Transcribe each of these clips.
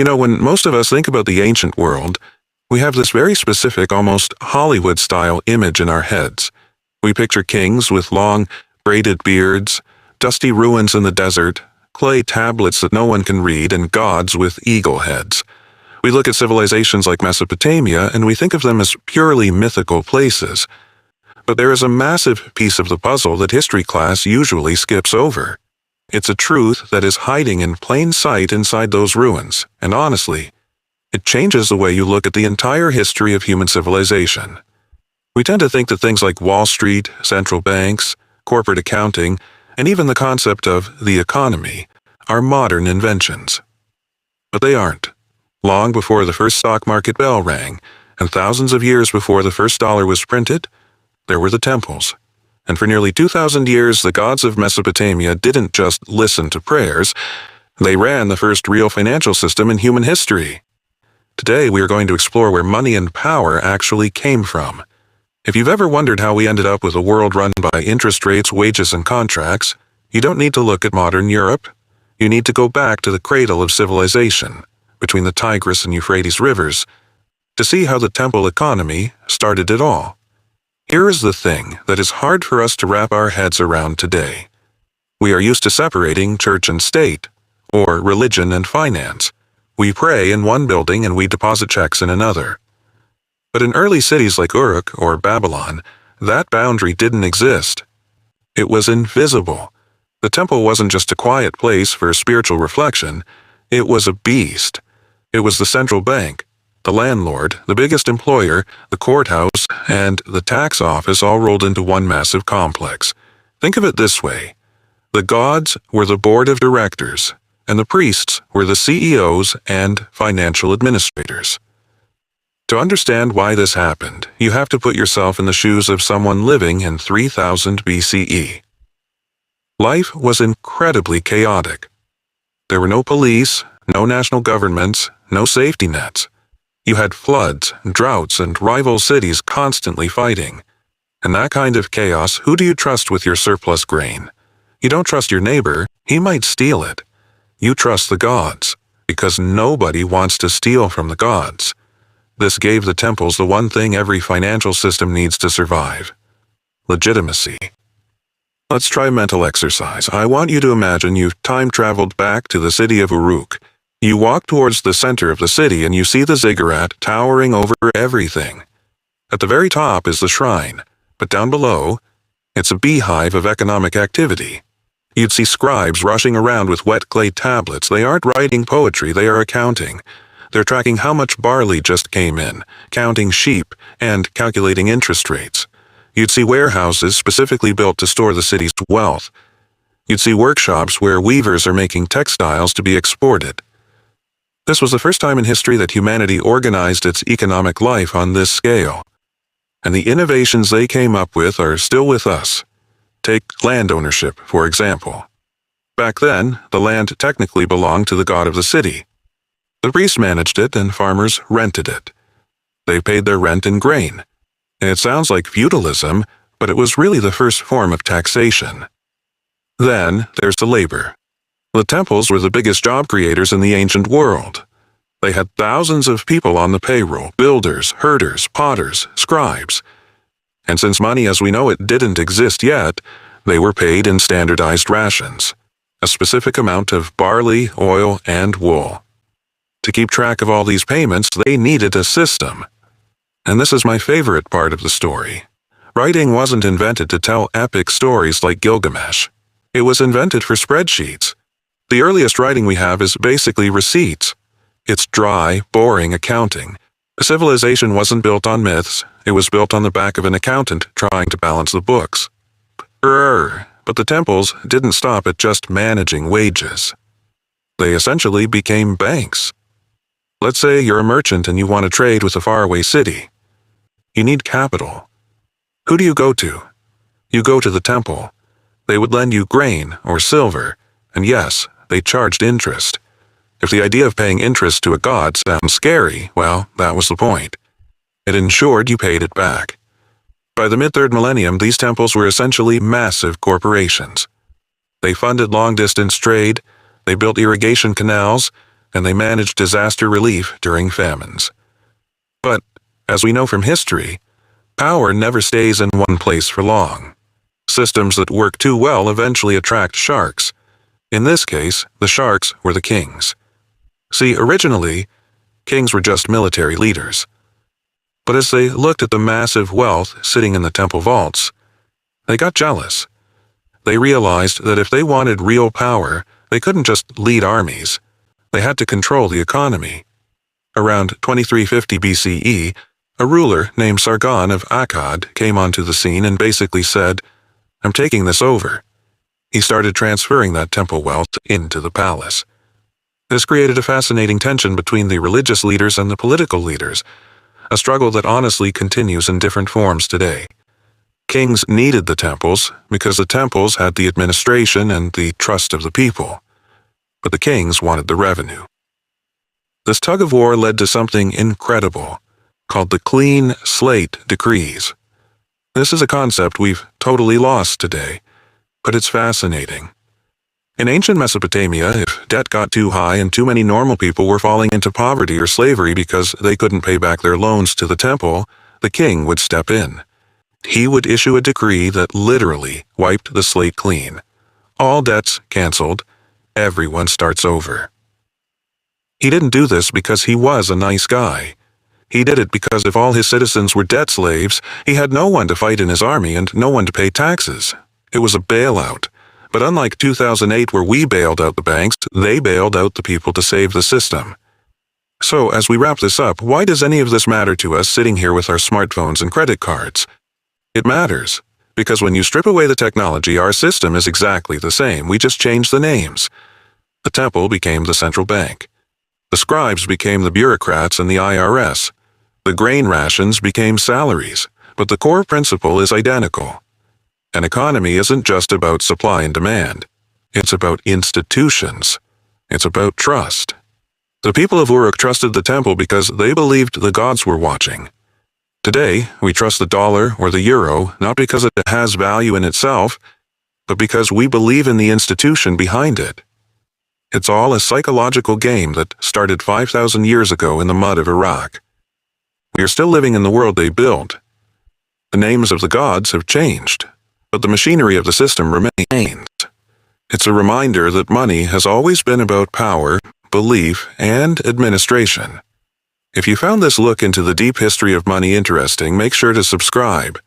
When most of us think about the ancient world, we have this very specific, almost Hollywood-style image in our heads. We picture kings with long, braided beards, dusty ruins in the desert, clay tablets that no one can read, and gods with eagle heads. We look at civilizations like Mesopotamia and we think of them as purely mythical places. But there is a massive piece of the puzzle that history class usually skips over. It's a truth that is hiding in plain sight inside those ruins, and honestly, it changes the way you look at the entire history of human civilization. We tend to think that things like Wall Street, central banks, corporate accounting, and even the concept of the economy are modern inventions. But they aren't. Long before the first stock market bell rang, and thousands of years before the first dollar was printed, there were the temples. And for nearly 2,000 years, the gods of Mesopotamia didn't just listen to prayers, they ran the first real financial system in human history. Today, we are going to explore where money and power actually came from. If you've ever wondered how we ended up with a world run by interest rates, wages, and contracts, you don't need to look at modern Europe. You need to go back to the cradle of civilization, between the Tigris and Euphrates rivers, to see how the temple economy started it all. Here is the thing that is hard for us to wrap our heads around today. We are used to separating church and state, or religion and finance. We pray in one building and we deposit checks in another. But in early cities like Uruk or Babylon, that boundary didn't exist. It was invisible. The temple wasn't just a quiet place for spiritual reflection, it was a beast. It was the central bank, the landlord, the biggest employer, the courthouse, and the tax office all rolled into one massive complex. Think of it this way. The gods were the board of directors, and the priests were the CEOs and financial administrators. To understand why this happened, you have to put yourself in the shoes of someone living in 3000 BCE. Life was incredibly chaotic. There were no police, no national governments, no safety nets. You had floods, droughts, and rival cities constantly fighting. In that kind of chaos, who do you trust with your surplus grain? You don't trust your neighbor, he might steal it. You trust the gods, because nobody wants to steal from the gods. This gave the temples the one thing every financial system needs to survive: legitimacy. Let's try a mental exercise. I want you to imagine you've time-traveled back to the city of Uruk. You walk towards the center of the city and you see the ziggurat towering over everything. At the very top is the shrine, but down below, it's a beehive of economic activity. You'd see scribes rushing around with wet clay tablets. They aren't writing poetry, they are accounting. They're tracking how much barley just came in, counting sheep, and calculating interest rates. You'd see warehouses specifically built to store the city's wealth. You'd see workshops where weavers are making textiles to be exported. This was the first time in history that humanity organized its economic life on this scale. And the innovations they came up with are still with us. Take land ownership, for example. Back then, the land technically belonged to the god of the city. The priests managed it and farmers rented it. They paid their rent in grain. It sounds like feudalism, but it was really the first form of taxation. Then there's the labor. The temples were the biggest job creators in the ancient world. They had thousands of people on the payroll: builders, herders, potters, scribes. And since money as we know it didn't exist yet, they were paid in standardized rations, a specific amount of barley, oil, and wool. To keep track of all these payments, they needed a system. And this is my favorite part of the story. Writing wasn't invented to tell epic stories like Gilgamesh. It was invented for spreadsheets. The earliest writing we have is basically receipts. It's dry, boring accounting. Civilization wasn't built on myths, it was built on the back of an accountant trying to balance the books. But the temples didn't stop at just managing wages. They essentially became banks. Let's say you're a merchant and you want to trade with a faraway city. You need capital. Who do you go to? You go to the temple. They would lend you grain or silver, and yes, they charged interest. If the idea of paying interest to a god sounds scary, well, that was the point. It ensured you paid it back. By the mid-3rd millennium, these temples were essentially massive corporations. They funded long-distance trade, they built irrigation canals, and they managed disaster relief during famines. But, as we know from history, power never stays in one place for long. Systems that work too well eventually attract sharks. In this case, the sharks were the kings. See, originally, kings were just military leaders. But as they looked at the massive wealth sitting in the temple vaults, they got jealous. They realized that if they wanted real power, they couldn't just lead armies. They had to control the economy. Around 2350 BCE, a ruler named Sargon of Akkad came onto the scene and basically said, "I'm taking this over." He started transferring that temple wealth into the palace. This created a fascinating tension between the religious leaders and the political leaders, a struggle that honestly continues in different forms today. Kings needed the temples because the temples had the administration and the trust of the people, but the kings wanted the revenue. This tug-of-war led to something incredible, called the Clean Slate Decrees. This is a concept we've totally lost today, but it's fascinating. In ancient Mesopotamia, if debt got too high and too many normal people were falling into poverty or slavery because they couldn't pay back their loans to the temple, the king would step in. He would issue a decree that literally wiped the slate clean. All debts canceled. Everyone starts over. He didn't do this because he was a nice guy. He did it because if all his citizens were debt slaves, he had no one to fight in his army and no one to pay taxes. It was a bailout. But unlike 2008 where we bailed out the banks, they bailed out the people to save the system. So, as we wrap this up, why does any of this matter to us sitting here with our smartphones and credit cards? It matters, because when you strip away the technology, our system is exactly the same. We just changed the names. The temple became the central bank. The scribes became the bureaucrats and the IRS. The grain rations became salaries, but the core principle is identical. An economy isn't just about supply and demand. It's about institutions. It's about trust. The people of Uruk trusted the temple because they believed the gods were watching. Today, we trust the dollar or the euro not because it has value in itself, but because we believe in the institution behind it. It's all a psychological game that started 5,000 years ago in the mud of Iraq. We are still living in the world they built. The names of the gods have changed, but the machinery of the system remains. It's a reminder that money has always been about power, belief, and administration. If you found this look into the deep history of money interesting, make sure to subscribe.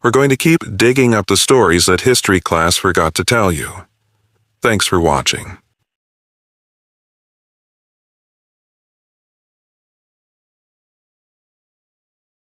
We're going to keep digging up the stories that history class forgot to tell you. Thanks for watching.